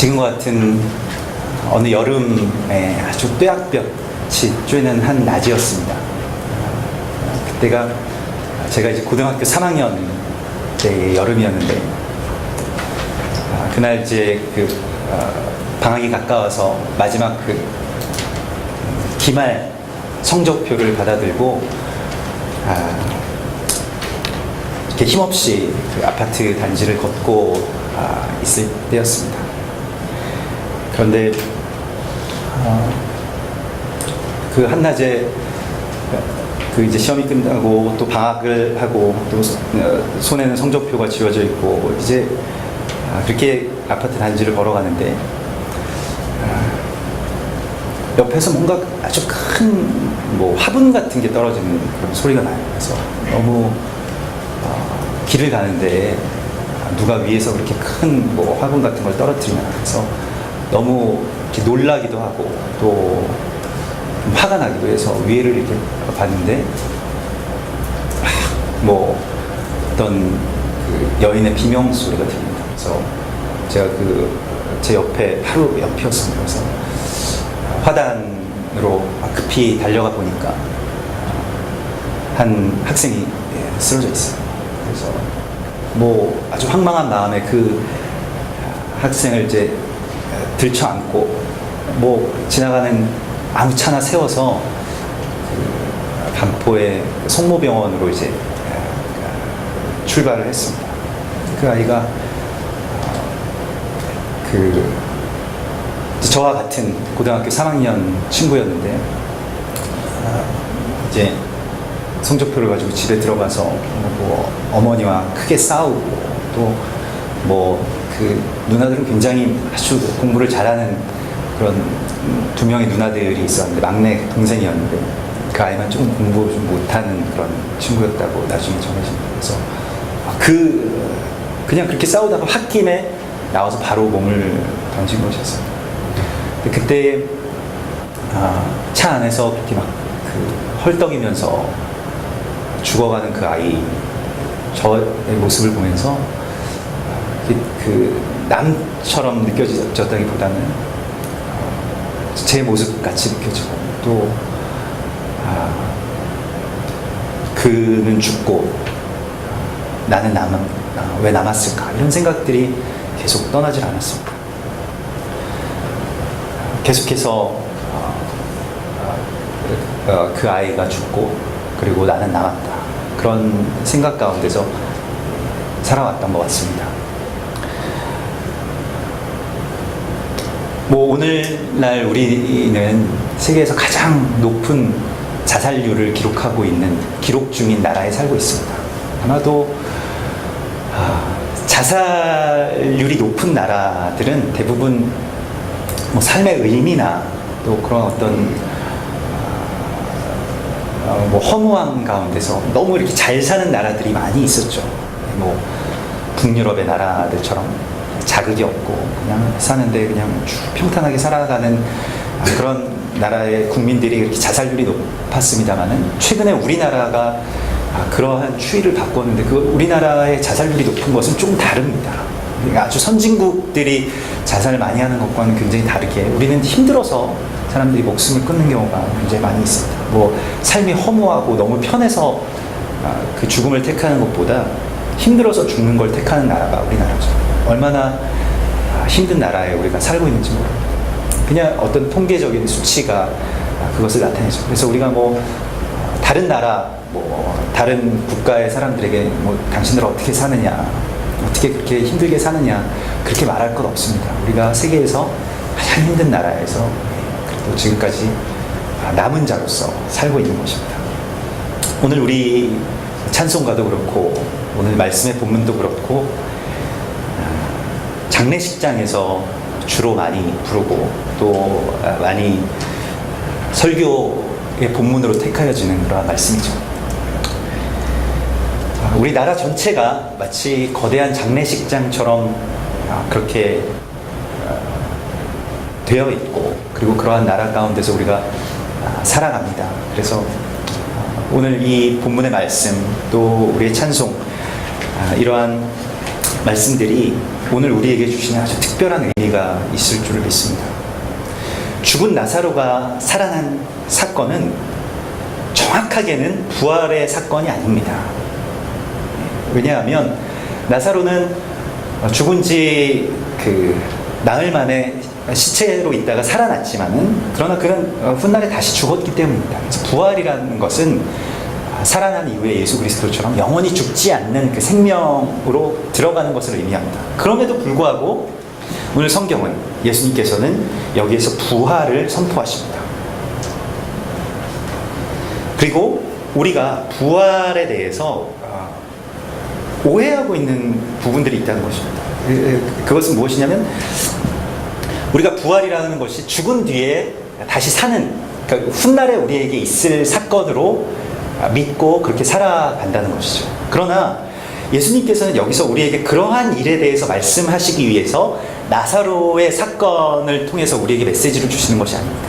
지금과 같은 어느 여름에 아주 뙤약볕이 쬐는 한 낮이었습니다. 그때가 제가 이제 고등학교 3학년 때의 여름이었는데, 그날 이제 방학이 가까워서 마지막 기말 성적표를 받아들고 이렇게 힘없이 아파트 단지를 걷고 있을 때였습니다. 그런데 그 한낮에 이제 시험이 끝나고 또 방학을 하고 또 손에는 성적표가 쥐어져 있고 이제 그렇게 아파트 단지를 걸어가는데 옆에서 뭔가 아주 큰 화분 같은 게 떨어지는 그런 소리가 나요. 그래서 너무 길을 가는데 누가 위에서 그렇게 큰 화분 같은 걸 떨어뜨리나, 그래서 너무 이렇게 놀라기도 하고 또 화가 나기도 해서 위에를 이렇게 봤는데 어떤 여인의 비명 소리가 들립니다. 그래서 제가 제 옆에 바로 옆이었습니다. 그래서 화단으로 급히 달려가 보니까 한 학생이 쓰러져 있어요. 그래서 아주 황망한 마음에 그 학생을 이제 들쳐안고 지나가는 아무 차나 세워서 반포의 성모병원으로 이제 출발을 했습니다. 그 아이가 저와 같은 고등학교 3학년 친구였는데 이제 성적표를 가지고 집에 들어가서 어머니와 크게 싸우고 또 누나들은 굉장히 아주 공부를 잘하는 그런 두 명의 누나들이 있었는데 막내 동생이었는데 그 아이만 조금 공부 좀 못하는 그런 친구였다고 나중에 전해집니다. 그래서 그냥 그렇게 싸우다가 홧김에 나와서 바로 몸을 던진 것이었어요. 근데 그때 차 안에서 그렇게 막 헐떡이면서 죽어가는 그 아이, 저의 모습을 보면서 남처럼 느껴졌다기보다는 제 모습 같이 느껴지고 또 그는 죽고 나는 왜 남았을까, 이런 생각들이 계속 떠나질 않았습니다. 계속해서 그 아이가 죽고 그리고 나는 남았다, 그런 생각 가운데서 살아왔던 것 같습니다. 오늘날 우리는 세계에서 가장 높은 자살률을 기록 중인 나라에 살고 있습니다. 아마도 자살률이 높은 나라들은 대부분 삶의 의미나 또 그런 어떤 허무함 가운데서 너무 이렇게 잘 사는 나라들이 많이 있었죠. 북유럽의 나라들처럼 자극이 없고 그냥 사는데 그냥 평탄하게 살아가는 그런 나라의 국민들이 이렇게 자살률이 높았습니다만은 최근에 우리나라가 그러한 추이를 바꿨는데 우리나라의 자살률이 높은 것은 조금 다릅니다. 아주 선진국들이 자살을 많이 하는 것과는 굉장히 다르게 우리는 힘들어서 사람들이 목숨을 끊는 경우가 굉장히 많이 있습니다. 삶이 허무하고 너무 편해서 그 죽음을 택하는 것보다 힘들어서 죽는 걸 택하는 나라가 우리나라죠. 얼마나 힘든 나라에 우리가 살고 있는지 모릅니다. 그냥 어떤 통계적인 수치가 그것을 나타내죠. 그래서 우리가 다른 나라, 다른 국가의 사람들에게 당신들 어떻게 사느냐, 어떻게 그렇게 힘들게 사느냐, 그렇게 말할 것 없습니다. 우리가 세계에서 가장 힘든 나라에서 또 지금까지 남은 자로서 살고 있는 것입니다. 오늘 우리 찬송가도 그렇고 오늘 말씀의 본문도 그렇고 장례식장에서 주로 많이 부르고 또 많이 설교의 본문으로 택하여지는 그런 말씀이죠. 우리나라 전체가 마치 거대한 장례식장처럼 그렇게 되어 있고 그리고 그러한 나라 가운데서 우리가 살아갑니다. 그래서 오늘 이 본문의 말씀 또 우리의 찬송, 이러한 말씀들이 오늘 우리에게 주시는 아주 특별한 의미가 있을 줄을 믿습니다. 죽은 나사로가 살아난 사건은 정확하게는 부활의 사건이 아닙니다. 왜냐하면 나사로는 죽은 지 나흘 만에 시체로 있다가 살아났지만은, 그러나 그는 훗날에 다시 죽었기 때문입니다. 그래서 부활이라는 것은 살아난 이후에 예수 그리스도처럼 영원히 죽지 않는 그 생명으로 들어가는 것을 의미합니다. 그럼에도 불구하고 오늘 성경은, 예수님께서는 여기에서 부활을 선포하십니다. 그리고 우리가 부활에 대해서 오해하고 있는 부분들이 있다는 것입니다. 그것은 무엇이냐면, 우리가 부활이라는 것이 죽은 뒤에 다시 사는, 그러니까 훗날에 우리에게 있을 사건으로 믿고 그렇게 살아간다는 것이죠. 그러나 예수님께서는 여기서 우리에게 그러한 일에 대해서 말씀하시기 위해서 나사로의 사건을 통해서 우리에게 메시지를 주시는 것이 아닙니다.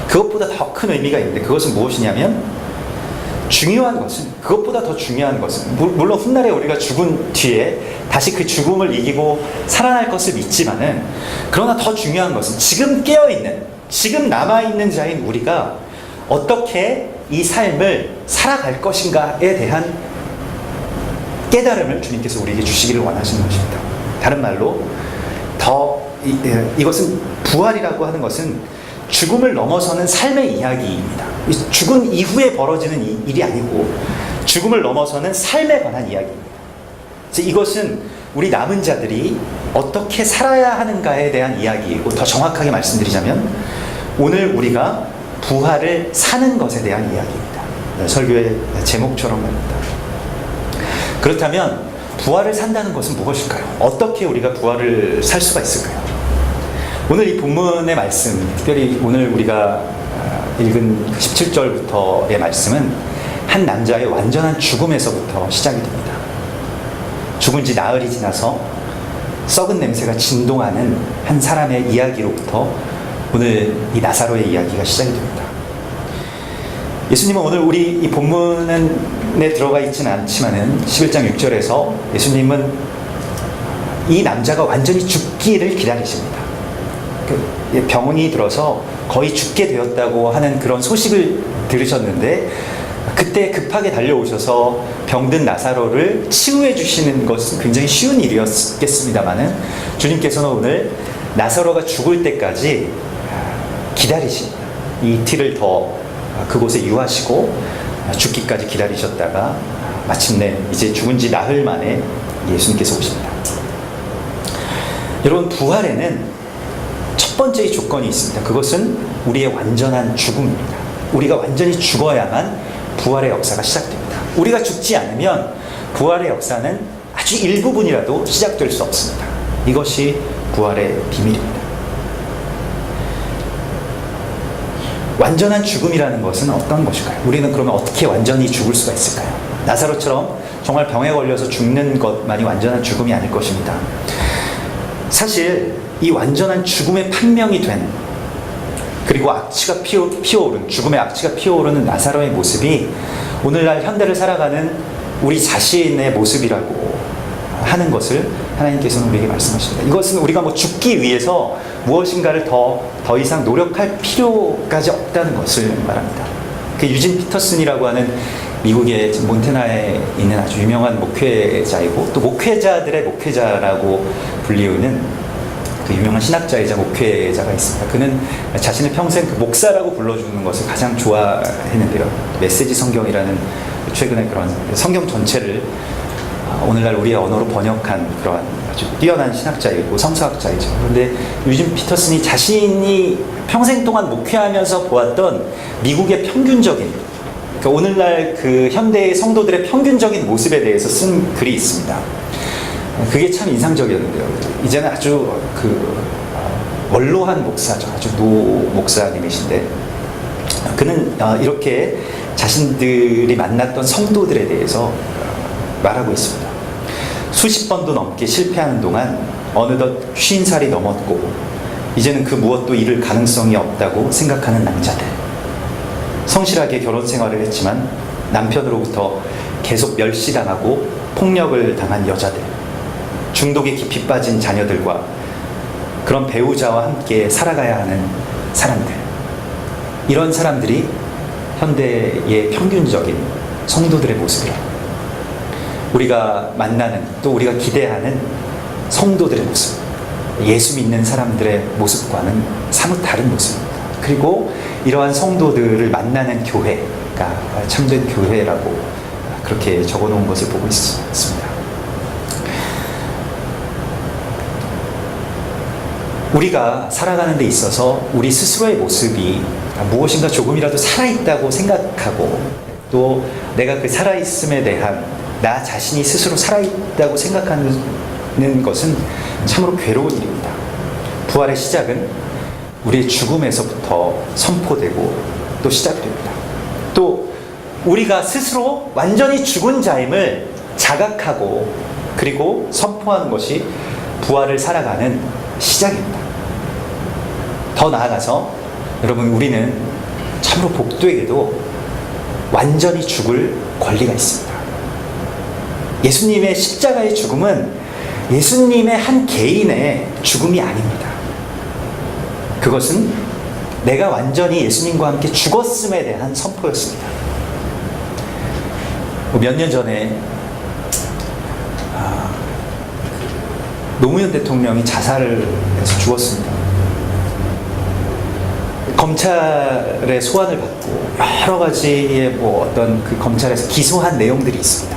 그것보다 더 큰 의미가 있는데, 그것은 무엇이냐면, 그것보다 더 중요한 것은, 물론 훗날에 우리가 죽은 뒤에 다시 그 죽음을 이기고 살아날 것을 믿지만은, 그러나 더 중요한 것은 지금 깨어있는, 지금 남아있는 자인 우리가 어떻게 이 삶을 살아갈 것인가에 대한 깨달음을 주님께서 우리에게 주시기를 원하시는 것입니다. 다른 말로 이것은, 부활이라고 하는 것은 죽음을 넘어서는 삶의 이야기입니다. 죽은 이후에 벌어지는 일이 아니고 죽음을 넘어서는 삶에 관한 이야기입니다. 이것은 우리 남은 자들이 어떻게 살아야 하는가에 대한 이야기이고, 더 정확하게 말씀드리자면 오늘 우리가 부활을 사는 것에 대한 이야기입니다. 설교의 제목처럼 말입니다. 그렇다면 부활을 산다는 것은 무엇일까요? 어떻게 우리가 부활을 살 수가 있을까요? 오늘 이 본문의 말씀, 특별히 오늘 우리가 읽은 17절부터의 말씀은 한 남자의 완전한 죽음에서부터 시작이 됩니다. 죽은 지 나흘이 지나서 썩은 냄새가 진동하는 한 사람의 이야기로부터 오늘 이 나사로의 이야기가 시작이 됩니다. 예수님은 오늘 우리 이 본문에 들어가 있지는 않지만은 11장 6절에서 예수님은 이 남자가 완전히 죽기를 기다리십니다. 병이 들어서 거의 죽게 되었다고 하는 그런 소식을 들으셨는데, 그때 급하게 달려오셔서 병든 나사로를 치유해 주시는 것은 굉장히 쉬운 일이었겠습니다마는, 주님께서는 오늘 나사로가 죽을 때까지 기다리십니다. 이틀을 더 그곳에 유하시고 죽기까지 기다리셨다가 마침내 이제 죽은 지 나흘 만에 예수님께서 오십니다. 여러분, 부활에는 첫 번째 조건이 있습니다. 그것은 우리의 완전한 죽음입니다. 우리가 완전히 죽어야만 부활의 역사가 시작됩니다. 우리가 죽지 않으면 부활의 역사는 아주 일부분이라도 시작될 수 없습니다. 이것이 부활의 비밀입니다. 완전한 죽음이라는 것은 어떤 것일까요? 우리는 그러면 어떻게 완전히 죽을 수가 있을까요? 나사로처럼 정말 병에 걸려서 죽는 것만이 완전한 죽음이 아닐 것입니다. 사실 이 완전한 죽음의 판명이 된, 그리고 악취가 피어오른, 죽음의 악취가 피어오르는 나사로의 모습이 오늘날 현대를 살아가는 우리 자신의 모습이라고 하는 것을 하나님께서는 우리에게 말씀하십니다. 이것은 우리가 죽기 위해서 무엇인가를 더 이상 노력할 필요까지 없다는 것을 말합니다. 그 유진 피터슨이라고 하는 미국의 몬테나에 있는 아주 유명한 목회자이고, 또 목회자들의 목회자라고 불리우는 그 유명한 신학자이자 목회자가 있습니다. 그는 자신을 평생 그 목사라고 불러주는 것을 가장 좋아했는데요. 메시지 성경이라는 최근에 그런 성경 전체를 오늘날 우리의 언어로 번역한 그러한 아주 뛰어난 신학자이고 성서학자이죠. 그런데 유진 피터슨이 자신이 평생 동안 목회하면서 보았던 미국의 평균적인, 그러니까 오늘날 그 현대의 성도들의 평균적인 모습에 대해서 쓴 글이 있습니다. 그게 참 인상적이었는데요. 이제는 아주 원로한 목사죠. 아주 노 목사님이신데, 그는 이렇게 자신들이 만났던 성도들에 대해서 말하고 있습니다. 수십 번도 넘게 실패하는 동안 어느덧 50살이 넘었고, 이제는 그 무엇도 이룰 가능성이 없다고 생각하는 남자들, 성실하게 결혼 생활을 했지만 남편으로부터 계속 멸시당하고 폭력을 당한 여자들, 중독에 깊이 빠진 자녀들과 그런 배우자와 함께 살아가야 하는 사람들, 이런 사람들이 현대의 평균적인 성도들의 모습이라, 우리가 만나는, 또 우리가 기대하는 성도들의 모습, 예수 믿는 사람들의 모습과는 사뭇 다른 모습입니다. 그리고 이러한 성도들을 만나는 교회가 참된 교회라고 그렇게 적어놓은 것을 보고 있습니다. 우리가 살아가는 데 있어서 우리 스스로의 모습이 무엇인가 조금이라도 살아있다고 생각하고, 또 내가 그 살아있음에 대한 나 자신이 스스로 살아있다고 생각하는 것은 참으로 괴로운 일입니다. 부활의 시작은 우리의 죽음에서부터 선포되고 또 시작됩니다. 또 우리가 스스로 완전히 죽은 자임을 자각하고 그리고 선포하는 것이 부활을 살아가는 시작입니다. 더 나아가서 여러분, 우리는 참으로 복되게도 완전히 죽을 권리가 있습니다. 예수님의 십자가의 죽음은 예수님의 한 개인의 죽음이 아닙니다. 그것은 내가 완전히 예수님과 함께 죽었음에 대한 선포였습니다. 몇 년 전에 노무현 대통령이 자살을 해서 죽었습니다. 검찰의 소환을 받고 여러 가지의 어떤 그 검찰에서 기소한 내용들이 있습니다.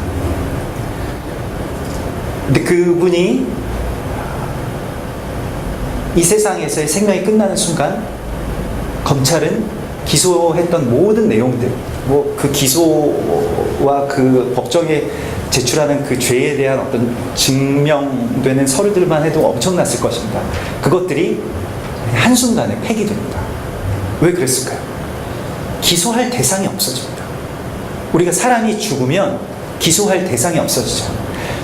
근데 그분이 이 세상에서의 생명이 끝나는 순간 검찰은 기소했던 모든 내용들, 그 기소와 그 법정에 제출하는 그 죄에 대한 어떤 증명되는 서류들만 해도 엄청났을 것입니다. 그것들이 한순간에 폐기됩니다. 왜 그랬을까요? 기소할 대상이 없어집니다. 우리가 사람이 죽으면 기소할 대상이 없어지죠.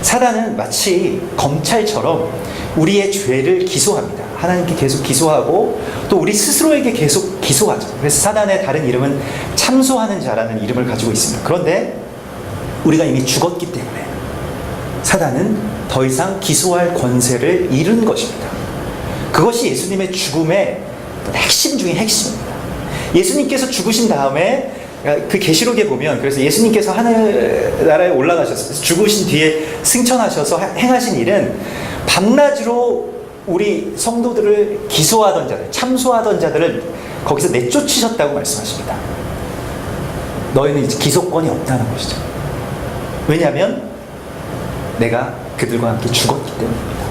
사단은 마치 검찰처럼 우리의 죄를 기소합니다. 하나님께 계속 기소하고 또 우리 스스로에게 계속 기소하죠. 그래서 사단의 다른 이름은 참소하는 자라는 이름을 가지고 있습니다. 그런데 우리가 이미 죽었기 때문에 사단은 더 이상 기소할 권세를 잃은 것입니다. 그것이 예수님의 죽음의 핵심 중의 핵심입니다. 예수님께서 죽으신 다음에 그 계시록에 보면, 그래서 예수님께서 하늘나라에 올라가셔서 죽으신 뒤에 승천하셔서 행하신 일은 밤낮으로 우리 성도들을 기소하던 자들, 참소하던 자들을 거기서 내쫓으셨다고 말씀하십니다. 너희는 이제 기소권이 없다는 것이죠. 왜냐하면 내가 그들과 함께 죽었기 때문입니다.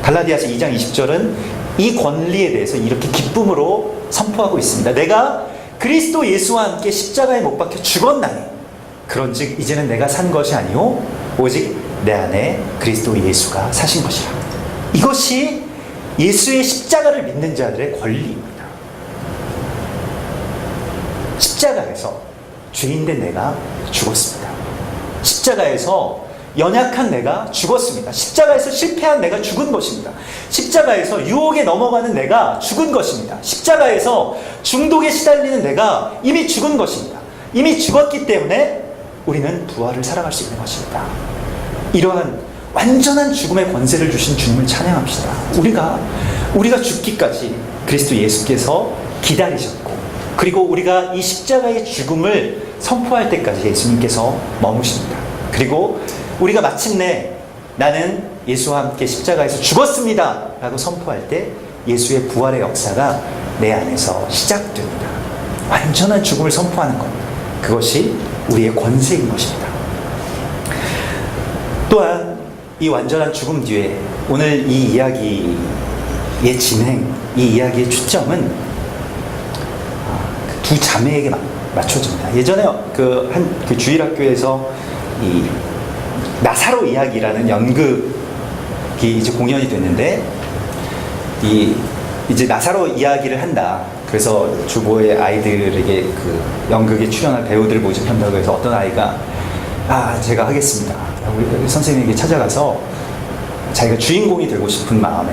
갈라디아서 2장 20절은 이 권리에 대해서 이렇게 기쁨으로 선포하고 있습니다. 내가 그리스도 예수와 함께 십자가에 못 박혀 죽었나니 그런즉 이제는 내가 산 것이 아니요 오직 내 안에 그리스도 예수가 사신 것이라. 이것이 예수의 십자가를 믿는 자들의 권리입니다. 십자가에서 죄인된 내가 죽었습니다. 십자가에서 연약한 내가 죽었습니다. 십자가에서 실패한 내가 죽은 것입니다. 십자가에서 유혹에 넘어가는 내가 죽은 것입니다. 십자가에서 중독에 시달리는 내가 이미 죽은 것입니다. 이미 죽었기 때문에 우리는 부활을 살아갈 수 있는 것입니다. 이러한 완전한 죽음의 권세를 주신 주님을 찬양합시다. 우리가 죽기까지 그리스도 예수께서 기다리셨고, 그리고 우리가 이 십자가의 죽음을 선포할 때까지 예수님께서 머무십니다. 그리고 우리가 마침내 나는 예수와 함께 십자가에서 죽었습니다 라고 선포할 때 예수의 부활의 역사가 내 안에서 시작됩니다. 완전한 죽음을 선포하는 것, 그것이 우리의 권세인 것입니다. 또한 이 완전한 죽음 뒤에 오늘 이 이야기의 진행, 이 이야기의 초점은 두 자매에게 맞춰집니다. 예전에 그 주일학교에서 이 나사로 이야기라는 연극이 이제 공연이 됐는데, 이제 나사로 이야기를 한다. 그래서 주보의 아이들에게 그 연극에 출연할 배우들을 모집한다고 해서 어떤 아이가 제가 하겠습니다. 우리 선생님에게 찾아가서 자기가 주인공이 되고 싶은 마음에,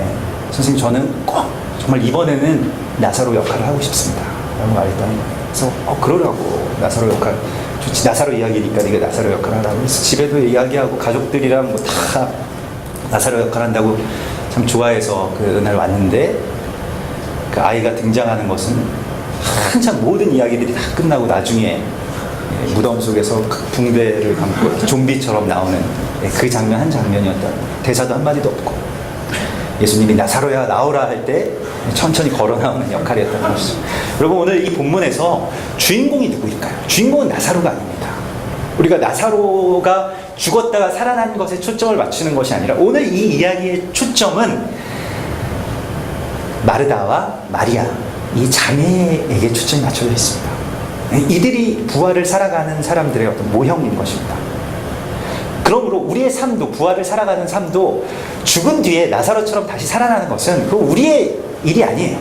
선생님 저는 꼭 정말 이번에는 나사로 역할을 하고 싶습니다 라고 말했더니, 그래서 그러라고, 나사로 역할 좋지, 나사로 이야기니까 네가 나사로 역할을 하라고. 그래서 집에도 이야기하고 가족들이랑 다 나사로 역할 한다고 참 좋아해서 그날 왔는데 그 아이가 등장하는 것은 한참 모든 이야기들이 다 끝나고 나중에 무덤 속에서 붕대를 감고 좀비처럼 나오는 그 장면 한 장면이었다. 대사도 한마디도 없고 예수님이 나사로야 나오라 할 때 천천히 걸어 나오는 역할이었다는 것이죠. 여러분 오늘 이 본문에서 주인공이 누구일까요? 주인공은 나사로가 아닙니다. 우리가 나사로가 죽었다가 살아난 것에 초점을 맞추는 것이 아니라 오늘 이 이야기의 초점은 마르다와 마리아 이 자매에게 초점이 맞춰져 있습니다. 이들이 부활을 살아가는 사람들의 어떤 모형인 것입니다. 그러므로 우리의 삶도 부활을 살아가는 삶도 죽은 뒤에 나사로처럼 다시 살아나는 것은 그 우리의 일이 아니에요.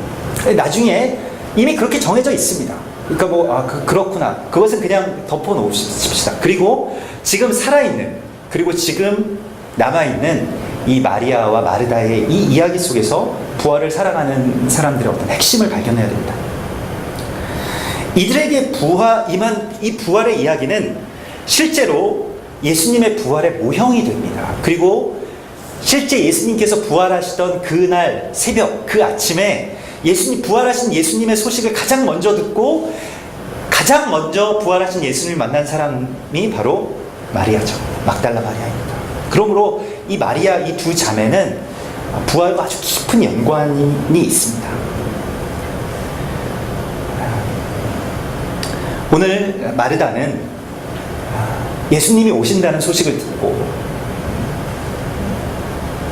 나중에 이미 그렇게 정해져 있습니다. 그러니까 그렇구나. 그것은 그냥 덮어놓읍시다. 그리고 지금 살아있는 그리고 지금 남아있는 이 마리아와 마르다의 이 이야기 속에서 부활을 살아가는 사람들의 어떤 핵심을 발견해야 됩니다. 이들에게 임한 이 부활의 이야기는 실제로 예수님의 부활의 모형이 됩니다. 그리고 실제 예수님께서 부활하시던 그날 새벽, 그 아침에 부활하신 예수님의 소식을 가장 먼저 듣고 가장 먼저 부활하신 예수님을 만난 사람이 바로 마리아죠. 막달라 마리아입니다. 그러므로 이 마리아 이 두 자매는 부활과 아주 깊은 연관이 있습니다. 오늘 마르다는 예수님이 오신다는 소식을 듣고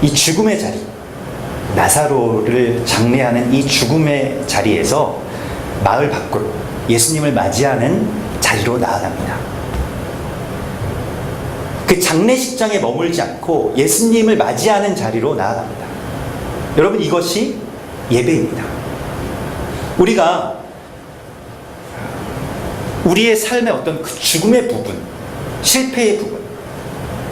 이 죽음의 자리, 나사로를 장례하는 이 죽음의 자리에서 마을 밖으로 예수님을 맞이하는 자리로 나아갑니다. 그 장례식장에 머물지 않고 예수님을 맞이하는 자리로 나아갑니다. 여러분 이것이 예배입니다. 우리가 우리의 삶의 어떤 그 죽음의 부분, 실패의 부분,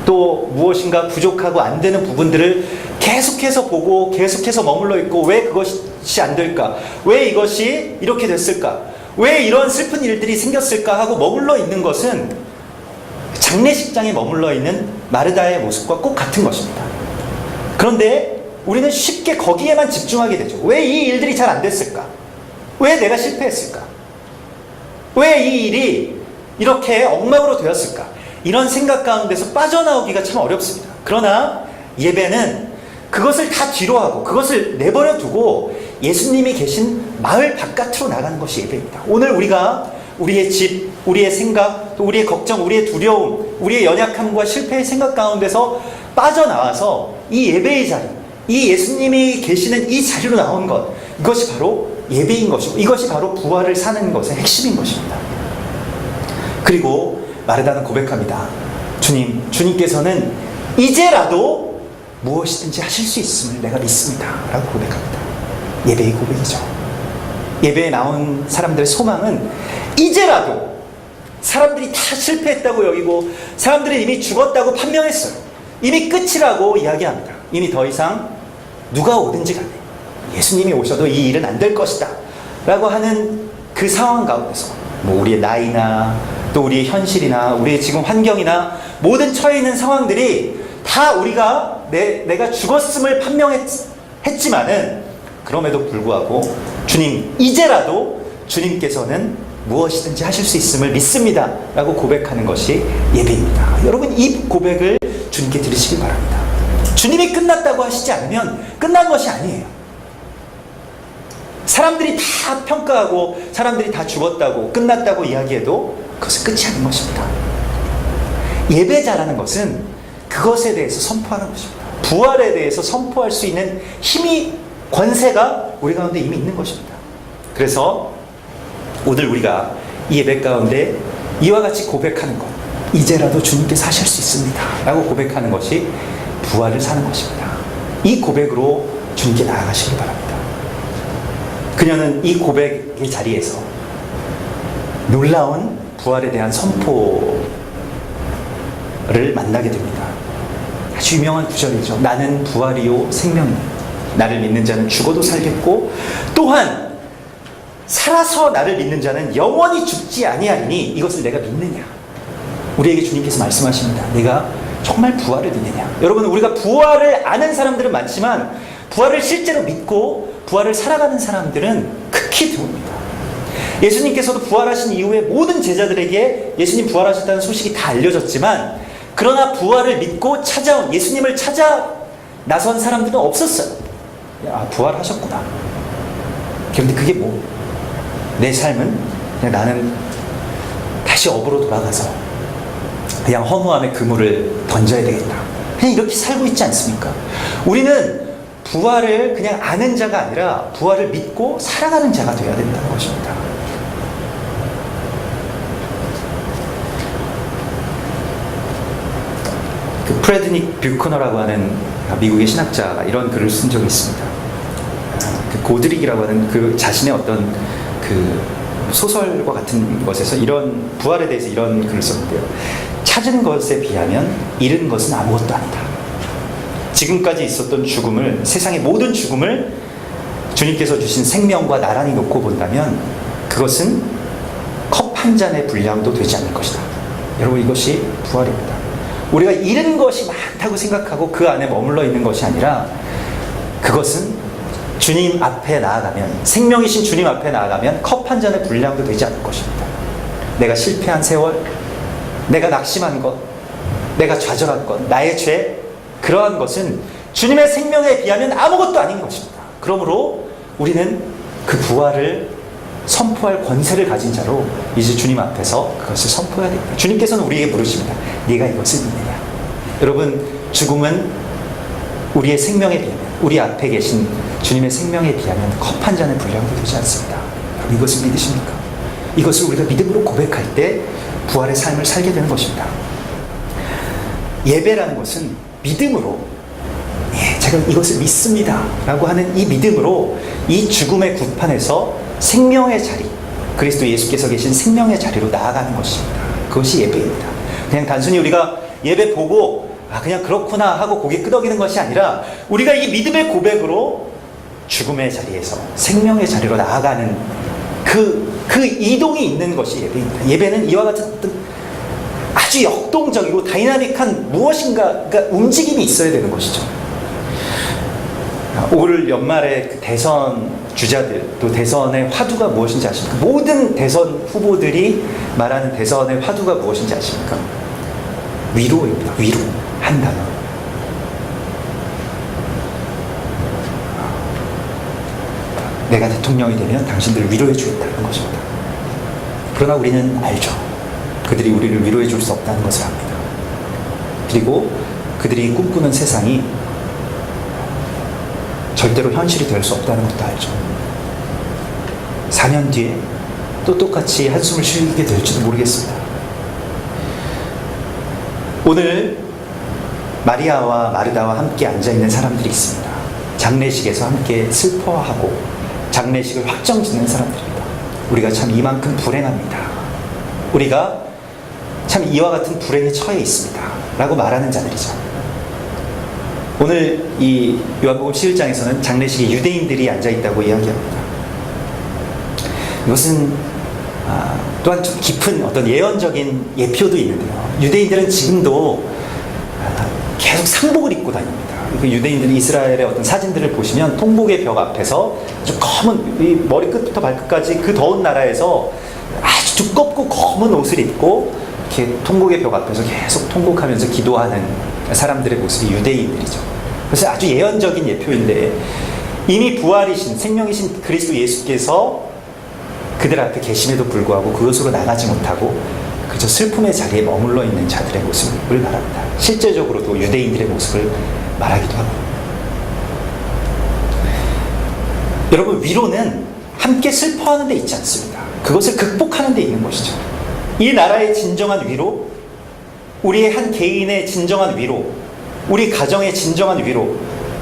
또 무엇인가 부족하고 안 되는 부분들을 계속해서 보고 계속해서 머물러 있고 왜 그것이 안 될까? 왜 이것이 이렇게 됐을까? 왜 이런 슬픈 일들이 생겼을까? 하고 머물러 있는 것은 장례식장에 머물러 있는 마르다의 모습과 꼭 같은 것입니다. 그런데 우리는 쉽게 거기에만 집중하게 되죠. 왜 이 일들이 잘 안 됐을까? 왜 내가 실패했을까? 왜 이 일이 이렇게 엉망으로 되었을까? 이런 생각 가운데서 빠져나오기가 참 어렵습니다. 그러나 예배는 그것을 다 뒤로하고 그것을 내버려 두고 예수님이 계신 마을 바깥으로 나가는 것이 예배입니다. 오늘 우리가 우리의 집, 우리의 생각, 또 우리의 걱정, 우리의 두려움, 우리의 연약함과 실패의 생각 가운데서 빠져나와서 이 예배의 자리, 이 예수님이 계시는 이 자리로 나온 것, 이것이 바로 예배인 것이고 이것이 바로 부활을 사는 것의 핵심인 것입니다. 그리고 마르다는 고백합니다. 주님께서는 이제라도 무엇이든지 하실 수 있음을 내가 믿습니다. 라고 고백합니다. 예배의 고백이죠. 예배에 나온 사람들의 소망은 이제라도 사람들이 다 실패했다고 여기고 사람들이 이미 죽었다고 판명했어요. 이미 끝이라고 이야기합니다. 이미 더 이상 누가 오든지 간에 예수님이 오셔도 이 일은 안 될 것이다 라고 하는 그 상황 가운데서 뭐 우리의 나이나 또 우리의 현실이나 우리의 지금 환경이나 모든 처해 있는 상황들이 다 우리가 내가 죽었음을 판명했지만은 그럼에도 불구하고 주님 이제라도 주님께서는 무엇이든지 하실 수 있음을 믿습니다 라고 고백하는 것이 예배입니다. 여러분 이 고백을 주님께 드리시기 바랍니다. 주님이 끝났다고 하시지 않으면 끝난 것이 아니에요. 사람들이 다 평가하고 사람들이 다 죽었다고 끝났다고 이야기해도 그것은 끝이 아닌 것입니다. 예배자라는 것은 그것에 대해서 선포하는 것입니다. 부활에 대해서 선포할 수 있는 힘이 권세가 우리 가운데 이미 있는 것입니다. 그래서 오늘 우리가 이 예배 가운데 이와 같이 고백하는 것, 이제라도 주님께서 하실 수 있습니다 라고 고백하는 것이 부활을 사는 것입니다. 이 고백으로 주님께 나아가시기 바랍니다. 그녀는 이 고백의 자리에서 놀라운 부활에 대한 선포를 만나게 됩니다. 아주 유명한 구절이죠. 나는 부활이요 생명이요 나를 믿는 자는 죽어도 살겠고 또한 살아서 나를 믿는 자는 영원히 죽지 아니하리니 이것을 내가 믿느냐. 우리에게 주님께서 말씀하십니다. 내가 정말 부활을 믿느냐? 여러분, 우리가 부활을 아는 사람들은 많지만 부활을 실제로 믿고 부활을 살아가는 사람들은 극히 드뭅니다. 예수님께서도 부활하신 이후에 모든 제자들에게 예수님 부활하셨다는 소식이 다 알려졌지만, 그러나 부활을 믿고 찾아온, 예수님을 찾아 나선 사람들은 없었어요. 아, 부활하셨구나. 그런데 그게 뭐? 내 삶은 그냥 나는 다시 업으로 돌아가서 그냥 허무함의 그물을 던져야 되겠다. 그냥 이렇게 살고 있지 않습니까? 우리는 부활을 그냥 아는 자가 아니라 부활을 믿고 살아가는 자가 되어야 된다는 것입니다. 그 프레드닉 뷰커너라고 하는 미국의 신학자가 이런 글을 쓴 적이 있습니다. 그 고드릭이라고 하는 그 자신의 어떤 그 소설과 같은 것에서 이런 부활에 대해서 이런 글을 썼는데요. 찾은 것에 비하면 잃은 것은 아무것도 아니다. 지금까지 있었던 죽음을, 세상의 모든 죽음을 주님께서 주신 생명과 나란히 놓고 본다면 그것은 컵 한 잔의 분량도 되지 않을 것이다. 여러분, 이것이 부활입니다. 우리가 잃은 것이 많다고 생각하고 그 안에 머물러 있는 것이 아니라, 그것은 주님 앞에 나아가면, 생명이신 주님 앞에 나아가면 컵 한 잔의 분량도 되지 않을 것입니다. 내가 실패한 세월, 내가 낙심한 것, 내가 좌절한 것, 나의 죄, 그러한 것은 주님의 생명에 비하면 아무것도 아닌 것입니다. 그러므로 우리는 그 부활을 선포할 권세를 가진 자로 이제 주님 앞에서 그것을 선포해야 됩니다. 주님께서는 우리에게 물으십니다. 네가 이것을 믿느냐? 여러분, 죽음은 우리의 생명에 비하면, 우리 앞에 계신 주님의 생명에 비하면 컵 한 잔의 분량도 되지 않습니다. 여러분, 이것을 믿으십니까? 이것을 우리가 믿음으로 고백할 때 부활의 삶을 살게 되는 것입니다. 예배라는 것은 믿음으로, 제가 이것을 믿습니다 라고 하는 이 믿음으로 이 죽음의 굴판에서 생명의 자리, 그리스도 예수께서 계신 생명의 자리로 나아가는 것입니다. 그것이 예배입니다. 그냥 단순히 우리가 예배 보고 그냥 그렇구나 하고 고개 끄덕이는 것이 아니라, 우리가 이 믿음의 고백으로 죽음의 자리에서 생명의 자리로 나아가는 그 이동이 있는 것이 예배입니다. 예배는 이와 같은 아주 역동적이고 다이나믹한 무엇인가, 그러니까 움직임이 있어야 되는 것이죠. 올 연말에 그 대선 주자들, 또 대선의 화두가 무엇인지 아십니까? 모든 대선 후보들이 말하는 대선의 화두가 무엇인지 아십니까? 위로입니다. 위로. 한 단어. 내가 대통령이 되면 당신들을 위로해 주겠다는 것입니다. 그러나 우리는 알죠. 그들이 우리를 위로해 줄 수 없다는 것을 압니다. 그리고 그들이 꿈꾸는 세상이 절대로 현실이 될 수 없다는 것도 알죠. 4년 뒤에 또 똑같이 한숨을 쉬게 될지도 모르겠습니다. 오늘 마리아와 마르다와 함께 앉아있는 사람들이 있습니다. 장례식에서 함께 슬퍼하고 장례식을 확정짓는 사람들입니다. 우리가 참 이만큼 불행합니다. 우리가 참 이와 같은 불행에 처해 있습니다 라고 말하는 자들이죠. 오늘 이 요한복음 11장에서는 장례식에 유대인들이 앉아있다고 이야기합니다. 이것은 또한 좀 깊은 어떤 예언적인 예표도 있는데요. 유대인들은 지금도 계속 상복을 입고 다닙니다. 그 유대인들이 이스라엘의 어떤 사진들을 보시면 통곡의 벽 앞에서 아주 검은, 이 머리끝부터 발끝까지 그 더운 나라에서 아주 두껍고 검은 옷을 입고 이렇게 통곡의 벽 앞에서 계속 통곡하면서 기도하는 사람들의 모습이 유대인들이죠. 그래서 아주 예언적인 예표인데, 이미 부활이신 생명이신 그리스도 예수께서 그들 앞에 계심에도 불구하고 그것으로 나가지 못하고 그저 슬픔의 자리에 머물러 있는 자들의 모습을 말합니다. 실제적으로도 유대인들의 모습을 말하기도 하고. 여러분, 위로는 함께 슬퍼하는 데 있지 않습니다. 그것을 극복하는 데 있는 것이죠. 이 나라의 진정한 위로, 우리의 한 개인의 진정한 위로, 우리 가정의 진정한 위로,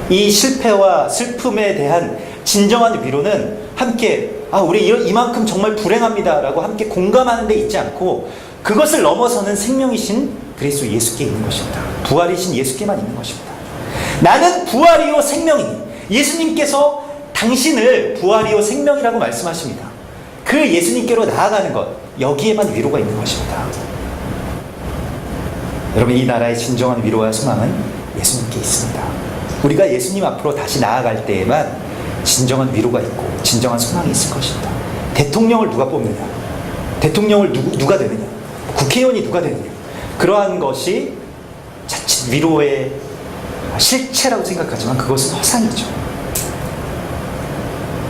이 실패와 슬픔에 대한 진정한 위로는 함께 우리 이만큼 정말 불행합니다 라고 함께 공감하는 데 있지 않고, 그것을 넘어서는 생명이신 그리스도 예수께 있는 것입니다. 부활이신 예수께만 있는 것입니다. 나는 부활이요 생명이니, 예수님께서 당신을 부활이요 생명이라고 말씀하십니다. 그 예수님께로 나아가는 것, 여기에만 위로가 있는 것입니다. 여러분, 이 나라의 진정한 위로와 소망은 예수님께 있습니다. 우리가 예수님 앞으로 다시 나아갈 때에만 진정한 위로가 있고 진정한 소망이 있을 것입니다. 대통령을 누가 뽑느냐, 대통령을 누가 되느냐, 국회의원이 누가 되느냐, 그러한 것이 자칫 위로의 실체라고 생각하지만 그것은 허상이죠.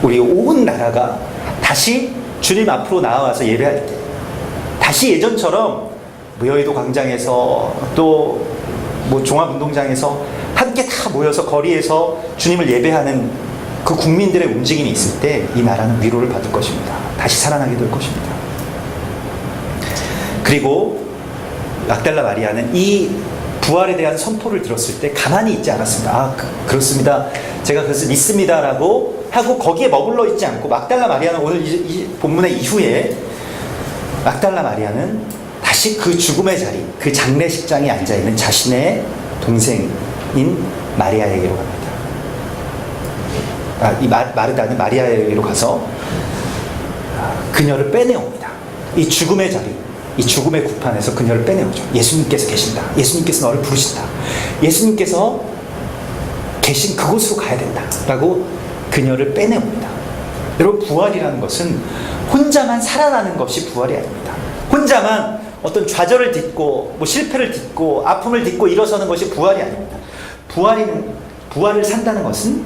우리 온 나라가 다시 주님 앞으로 나와서 예배할 때, 다시 예전처럼 여의도 광장에서 또 종합운동장에서 함께 다 모여서 거리에서 주님을 예배하는 그 국민들의 움직임이 있을 때 이 나라는 위로를 받을 것입니다. 다시 살아나게 될 것입니다. 그리고 막달라 마리아는 이 부활에 대한 선포를 들었을 때 가만히 있지 않았습니다. 그렇습니다. 제가 그것을 믿습니다라고 하고 거기에 머물러 있지 않고, 막달라 마리아는 오늘 이 본문의 이후에 막달라 마리아는 다시 그 죽음의 자리, 그 장례식장에 앉아있는 자신의 동생인 마리아에게로 갑니다. 이 마르다는 마리아에게로 가서 그녀를 빼내옵니다. 이 죽음의 자리, 이 죽음의 구판에서 그녀를 빼내오죠. 예수님께서 계신다. 예수님께서 너를 부르신다. 예수님께서 계신 그곳으로 가야 된다. 라고 그녀를 빼내옵니다. 여러분, 부활이라는 것은 혼자만 살아나는 것이 부활이 아닙니다. 혼자만 어떤 좌절을 딛고 실패를 딛고 아픔을 딛고 일어서는 것이 부활이 아닙니다. 부활을 산다는 것은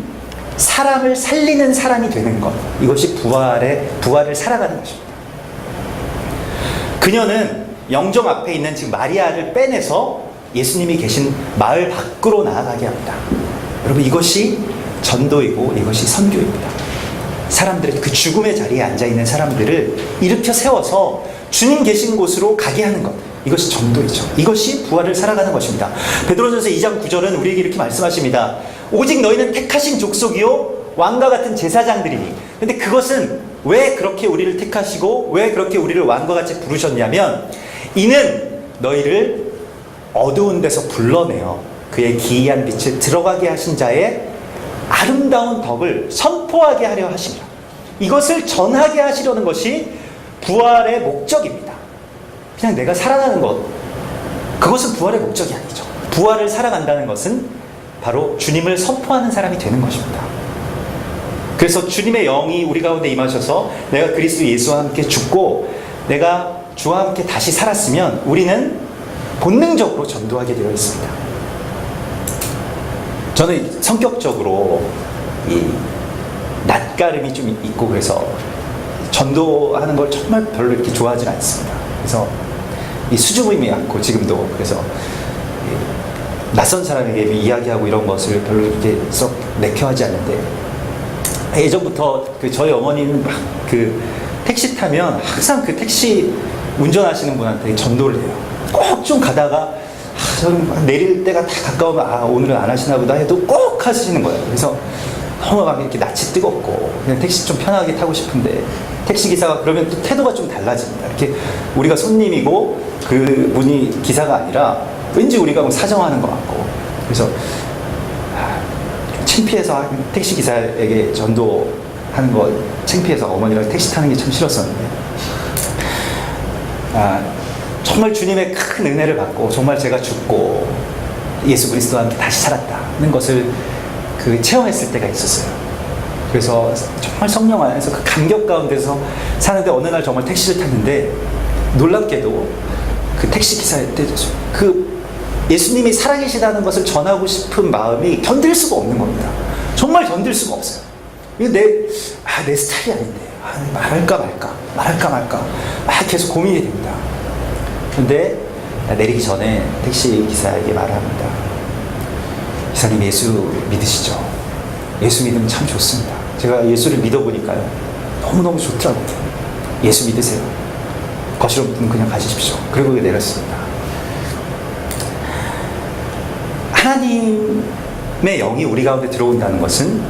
사람을 살리는 사람이 되는 것, 이것이 부활을 살아가는 것입니다. 그녀는 영정 앞에 있는 지금 마리아를 빼내서 예수님이 계신 마을 밖으로 나아가게 합니다. 여러분, 이것이 전도이고 이것이 선교입니다. 사람들의 그 죽음의 자리에 앉아있는 사람들을 일으켜 세워서 주님 계신 곳으로 가게 하는 것, 이것이 전도이죠. 이것이 부활을 살아가는 것입니다. 베드로전서 2장 9절은 우리에게 이렇게 말씀하십니다. 오직 너희는 택하신 족속이요 왕과 같은 제사장들이니. 근데 그것은 왜 그렇게 우리를 택하시고 왜 그렇게 우리를 왕과 같이 부르셨냐면, 이는 너희를 어두운 데서 불러내어 그의 기이한 빛에 들어가게 하신 자의 아름다운 덕을 선포하게 하려 하시니라. 이것을 전하게 하시려는 것이 부활의 목적입니다. 그냥 내가 살아나는 것, 그것은 부활의 목적이 아니죠. 부활을 살아간다는 것은 바로 주님을 선포하는 사람이 되는 것입니다. 그래서 주님의 영이 우리 가운데 임하셔서 내가 그리스도 예수와 함께 죽고 내가 주와 함께 다시 살았으면 우리는 본능적으로 전도하게 되어 있습니다. 저는 성격적으로 이 낯가림이 좀 있고 그래서 전도하는 걸 정말 별로 이렇게 좋아하지 않습니다. 그래서 이 수줍음이 많고 지금도 그래서 낯선 사람에게 이야기하고 이런 것을 별로 이렇게 썩 내켜하지 않는데, 예전부터 저희 어머니는 막 택시 타면 항상 그 택시 운전하시는 분한테 전도를 해요. 꼭 좀 가다가 저는 내릴 때가 다 가까우면 오늘은 안 하시나 보다 해도 꼭 하시는 거예요. 그래서 너무 막 이렇게 낯이 뜨겁고 그냥 택시 좀 편하게 타고 싶은데 택시 기사가 그러면 또 태도가 좀 달라집니다. 이렇게 우리가 손님이고 그 분이 기사가 아니라 왠지 우리가 뭐 사정하는 것 같고, 그래서 창피해서 택시 기사에게 전도하는 거 창피해서 어머니랑 택시 타는 게 참 싫었었는데, 정말 주님의 큰 은혜를 받고 정말 제가 죽고 예수 그리스도와 함께 다시 살았다는 것을 체험했을 때가 있었어요. 그래서 정말 성령 안에서 그 감격 가운데서 사는데, 어느 날 정말 택시를 탔는데 놀랍게도 그 택시 기사한테 예수님이 살아계시다는 것을 전하고 싶은 마음이 견딜 수가 없는 겁니다. 정말 견딜 수가 없어요. 이거 내 스타일이 아닌데 말할까 말까 계속 고민이 됩니다. 근데 내리기 전에 택시 기사에게 말합니다. 기사님, 예수 믿으시죠? 예수 믿으면 참 좋습니다. 제가 예수를 믿어보니까요, 너무너무 좋더라고요. 예수 믿으세요. 거실 없으면 그냥 가시십시오. 그리고 내렸습니다. 하나님의 영이 우리 가운데 들어온다는 것은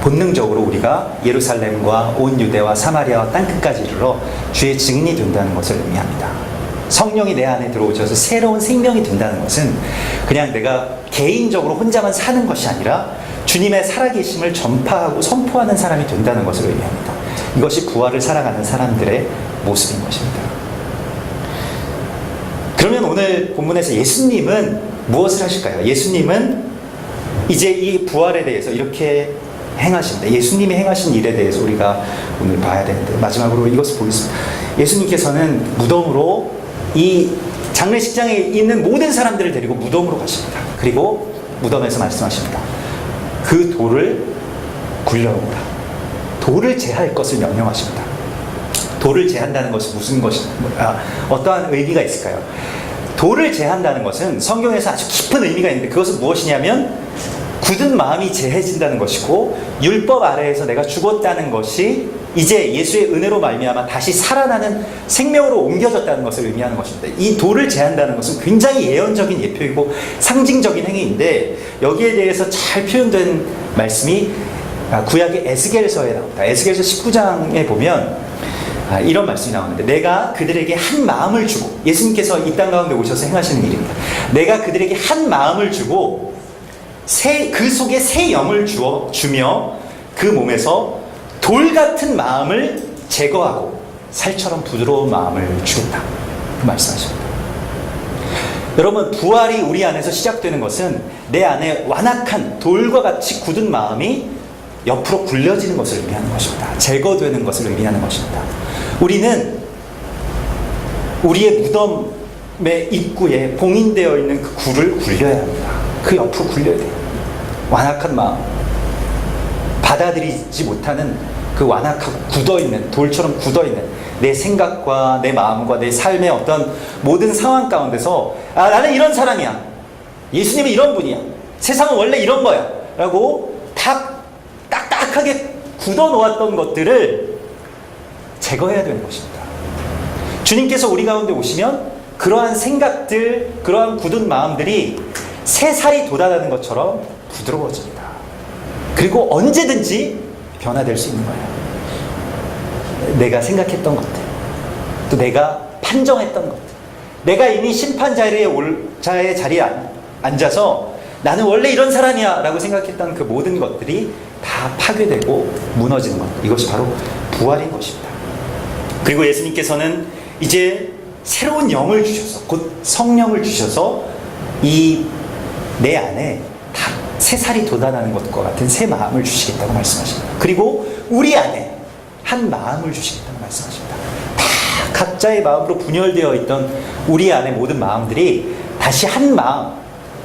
본능적으로 우리가 예루살렘과 온 유대와 사마리아와 땅끝까지 이르러 주의 증인이 된다는 것을 의미합니다. 성령이 내 안에 들어오셔서 새로운 생명이 된다는 것은 그냥 내가 개인적으로 혼자만 사는 것이 아니라 주님의 살아계심을 전파하고 선포하는 사람이 된다는 것을 의미합니다. 이것이 부활을 살아가는 사람들의 모습인 것입니다. 그러면 오늘 본문에서 예수님은 무엇을 하실까요? 예수님은 이제 이 부활에 대해서 이렇게 행하십니다. 예수님이 행하신 일에 대해서 우리가 오늘 봐야 되는데, 마지막으로 이것을 보겠습니다. 예수님께서는 무덤으로, 이 장례식장에 있는 모든 사람들을 데리고 무덤으로 가십니다. 그리고 무덤에서 말씀하십니다. 그 돌을 굴려놓으라. 돌을 제할 것을 명령하십니다. 돌을 제한다는 것은 무슨 어떠한 의미가 있을까요? 돌을 제한다는 것은 성경에서 아주 깊은 의미가 있는데, 그것은 무엇이냐면 굳은 마음이 제해진다는 것이고, 율법 아래에서 내가 죽었다는 것이 이제 예수의 은혜로 말미암아 다시 살아나는 생명으로 옮겨졌다는 것을 의미하는 것입니다. 이 돌을 제한다는 것은 굉장히 예언적인 예표이고 상징적인 행위인데, 여기에 대해서 잘 표현된 말씀이 구약의 에스겔서에 나옵니다. 에스겔서 19장에 보면 이런 말씀이 나오는데, 내가 그들에게 한 마음을 주고, 예수님께서 이 땅 가운데 오셔서 행하시는 일입니다. 내가 그들에게 한 마음을 주고 그 속에 새 영을 주며 그 몸에서 돌 같은 마음을 제거하고 살처럼 부드러운 마음을 주겠다, 그 말씀하십니다. 여러분, 부활이 우리 안에서 시작되는 것은 내 안에 완악한 돌과 같이 굳은 마음이 옆으로 굴려지는 것을 의미하는 것입니다. 제거되는 것을 의미하는 것입니다. 우리는 우리의 무덤의 입구에 봉인되어 있는 그 굴을 굴려야 합니다. 그 옆으로 굴려야 돼요. 완악한 마음, 받아들이지 못하는 그 완악하고 굳어있는, 돌처럼 굳어있는 내 생각과 내 마음과 내 삶의 어떤 모든 상황 가운데서, 나는 이런 사람이야, 예수님은 이런 분이야, 세상은 원래 이런 거야 라고 딱딱하게 굳어놓았던 것들을 제거해야 되는 것입니다. 주님께서 우리 가운데 오시면 그러한 생각들, 그러한 굳은 마음들이 새살이 돋아나는 것처럼 부드러워집니다. 그리고 언제든지 변화될 수 있는 거예요. 내가 생각했던 것들, 또 내가 판정했던 것들, 내가 이미 심판자의 자리에 앉아서 나는 원래 이런 사람이야 라고 생각했던 그 모든 것들이 다 파괴되고 무너지는 것, 이것이 바로 부활인 것입니다. 그리고 예수님께서는 이제 새로운 영을 주셔서, 곧 성령을 주셔서 이 내 안에 다 새살이 돋아나는 것과 같은 새 마음을 주시겠다고 말씀하십니다. 그리고 우리 안에 한 마음을 주시겠다고 말씀하십니다. 다 각자의 마음으로 분열되어 있던 우리 안의 모든 마음들이 다시 한 마음,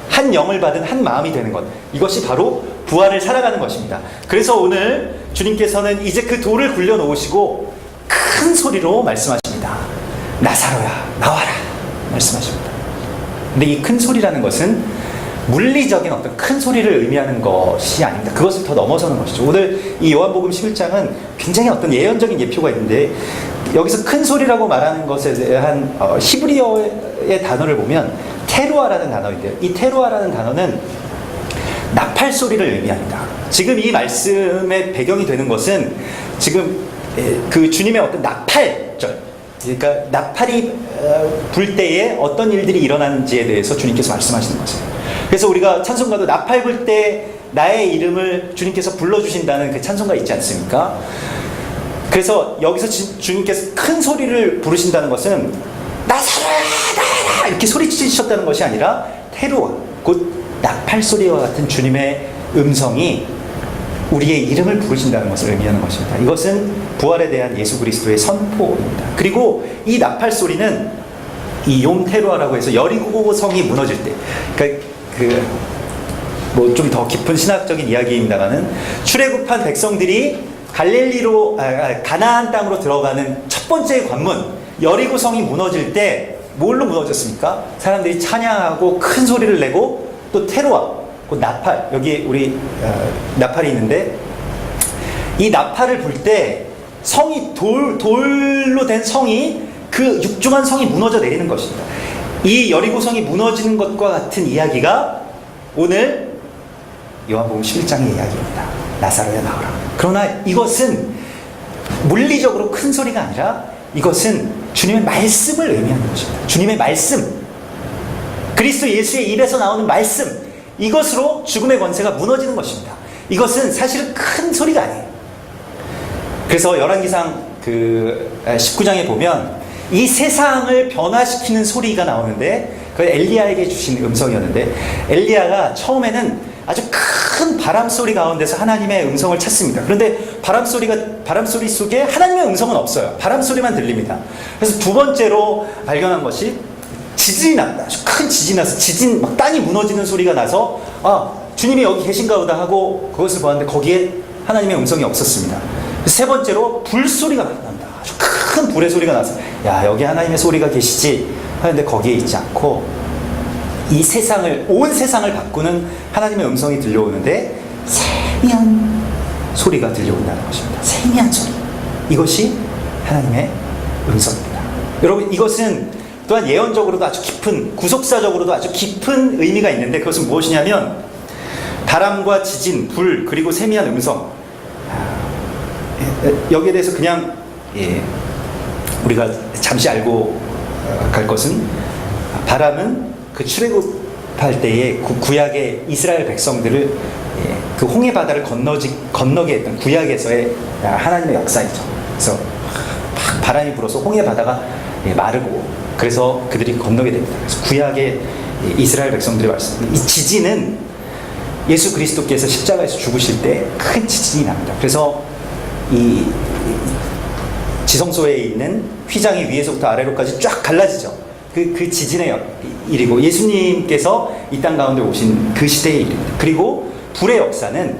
한 영을 받은 한 마음이 되는 것, 이것이 바로 부활을 살아가는 것입니다. 그래서 오늘 주님께서는 이제 그 돌을 굴려놓으시고 큰 소리로 말씀하십니다. 나사로야, 나와라 말씀하십니다. 근데 이 큰 소리라는 것은 물리적인 어떤 큰 소리를 의미하는 것이 아닙니다. 그것을 더 넘어서는 것이죠. 오늘 이 요한복음 11장은 굉장히 어떤 예언적인 예표가 있는데, 여기서 큰 소리라고 말하는 것에 대한 히브리어의 단어를 보면 테루아라는 단어인데요. 이 테루아라는 단어는 나팔 소리를 의미합니다. 지금 이 말씀의 배경이 되는 것은 지금 그 주님의 어떤 나팔절, 그러니까 나팔이 불 때에 어떤 일들이 일어나는지에 대해서 주님께서 말씀하시는 것이에요. 그래서 우리가 찬송가도 나팔 불 때 나의 이름을 주님께서 불러주신다는 그 찬송가 있지 않습니까? 그래서 여기서 주님께서 큰 소리를 부르신다는 것은 나사로야, 나와라 이렇게 소리치셨다는 것이 아니라 테루아, 곧 나팔 소리와 같은 주님의 음성이 우리의 이름을 부르신다는 것을 의미하는 것입니다. 이것은 부활에 대한 예수 그리스도의 선포입니다. 그리고 이 나팔 소리는 이 용테루아라고 해서 여리고 성이 무너질 때, 그러니까 뭐 좀 더 깊은 신학적인 이야기입니다만은 출애굽한 백성들이 갈릴리로 가나안 땅으로 들어가는 첫 번째 관문 여리고 성이 무너질 때 뭘로 무너졌습니까? 사람들이 찬양하고 큰 소리를 내고 또 테루아, 그 나팔, 여기 우리 나팔이 있는데 이 나팔을 불 때 성이 돌로 된 성이, 그 육중한 성이 무너져 내리는 것입니다. 이 여리고 성이 무너지는 것과 같은 이야기가 오늘 요한복음 11장의 이야기입니다. 나사로야 나와라. 그러나 이것은 물리적으로 큰 소리가 아니라 이것은 주님의 말씀을 의미하는 것입니다. 주님의 말씀, 그리스도 예수의 입에서 나오는 말씀, 이것으로 죽음의 권세가 무너지는 것입니다. 이것은 사실은 큰 소리가 아니에요. 그래서 열왕기상 19장에 보면 이 세상을 변화시키는 소리가 나오는데 그 엘리야에게 주신 음성이었는데 엘리야가 처음에는 아주 큰 바람 소리 가운데서 하나님의 음성을 찾습니다. 그런데 바람 소리 속에 하나님의 음성은 없어요. 바람 소리만 들립니다. 그래서 두 번째로 발견한 것이 지진이 납니다. 아주 큰 지진이 나서 막 땅이 무너지는 소리가 나서 주님이 여기 계신가 보다 하고 그것을 보았는데 거기에 하나님의 음성이 없었습니다. 세 번째로 불소리가 납니다. 아주 큰 불의 소리가 나서 야, 여기 하나님의 소리가 계시지 하는데 거기에 있지 않고 이 세상을, 온 세상을 바꾸는 하나님의 음성이 들려오는데 세미한 소리가 들려온다는 것입니다. 세미한 소리. 이것이 하나님의 음성입니다. 여러분, 이것은 또한 예언적으로도 아주 깊은, 구속사적으로도 아주 깊은 의미가 있는데 그것은 무엇이냐면 바람과 지진, 불, 그리고 세미한 음성. 여기에 대해서 그냥 우리가 잠시 알고 갈 것은 바람은 그 출애굽할 때에 구약의 이스라엘 백성들을 그 홍해 바다를 건너게 했던 구약에서의 하나님의 역사이죠. 그래서 막 바람이 불어서 홍해 바다가 마르고 그래서 그들이 건너게 됩니다. 그래서 구약의 이스라엘 백성들이 말씀, 이 지진은 예수 그리스도께서 십자가에서 죽으실 때 큰 지진이 납니다. 그래서 이 지성소에 있는 휘장이 위에서부터 아래로까지 쫙 갈라지죠. 그 지진의 일이고 예수님께서 이 땅 가운데 오신 그 시대의 일입니다. 그리고 불의 역사는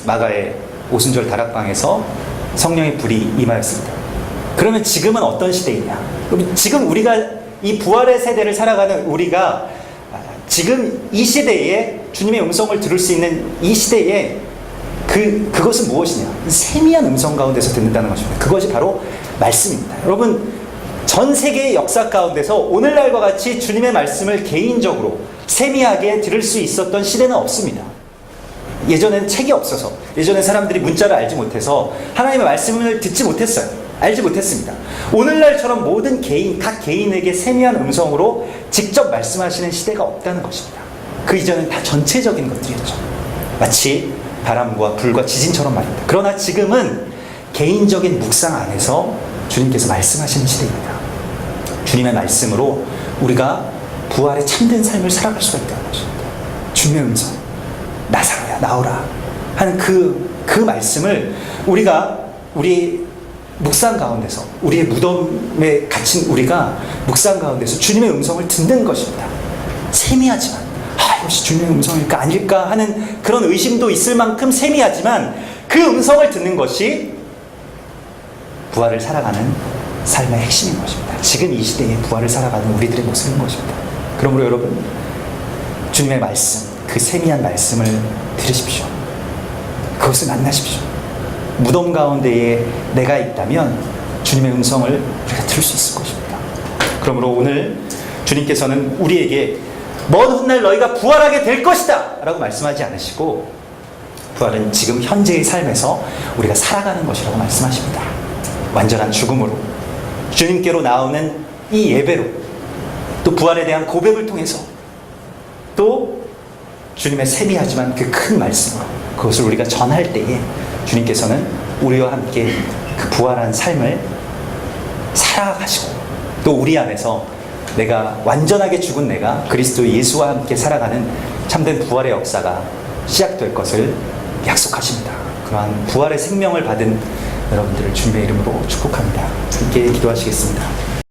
마가의 오순절 다락방에서 성령의 불이 임하였습니다. 그러면 지금은 어떤 시대이냐? 지금 우리가 이 부활의 세대를 살아가는 우리가 지금 이 시대에 주님의 음성을 들을 수 있는 이 시대에 그것은 무엇이냐? 세미한 음성 가운데서 듣는다는 것입니다. 그것이 바로 말씀입니다. 여러분, 전 세계의 역사 가운데서 오늘날과 같이 주님의 말씀을 개인적으로 세미하게 들을 수 있었던 시대는 없습니다. 예전에는 책이 없어서, 예전에 사람들이 문자를 알지 못해서 하나님의 말씀을 듣지 못했어요. 알지 못했습니다. 오늘날처럼 모든 각 개인에게 세미한 음성으로 직접 말씀하시는 시대가 없다는 것입니다. 그 이전은 다 전체적인 것들이었죠. 마치 바람과 불과 지진처럼 말입니다. 그러나 지금은 개인적인 묵상 안에서 주님께서 말씀하시는 시대입니다. 주님의 말씀으로 우리가 부활의 참된 삶을 살아갈 수가 있다는 것입니다. 주님의 음성, 나사로야 나오라 하는 그 말씀을 우리가 우리 묵상 가운데서, 우리의 무덤에 갇힌 우리가 묵상 가운데서 주님의 음성을 듣는 것입니다. 세미하지만 이것이 주님의 음성일까 아닐까 하는 그런 의심도 있을 만큼 세미하지만 그 음성을 듣는 것이 부활을 살아가는 삶의 핵심인 것입니다. 지금 이 시대에 부활을 살아가는 우리들의 모습인 것입니다. 그러므로 여러분, 주님의 말씀, 그 세미한 말씀을 들으십시오. 그것을 만나십시오. 무덤 가운데에 내가 있다면 주님의 음성을 우리가 들을 수 있을 것입니다. 그러므로 오늘 주님께서는 우리에게 먼 훗날 너희가 부활하게 될 것이다 라고 말씀하지 않으시고 부활은 지금 현재의 삶에서 우리가 살아가는 것이라고 말씀하십니다. 완전한 죽음으로, 주님께로 나오는 이 예배로, 또 부활에 대한 고백을 통해서, 또 주님의 세미하지만 그 큰 말씀으로 그것을 우리가 전할 때에 주님께서는 우리와 함께 그 부활한 삶을 살아가시고 또 우리 안에서 내가 완전하게 죽은 내가 그리스도 예수와 함께 살아가는 참된 부활의 역사가 시작될 것을 약속하십니다. 그러한 부활의 생명을 받은 여러분들을 주님의 이름으로 축복합니다. 함께 기도하시겠습니다.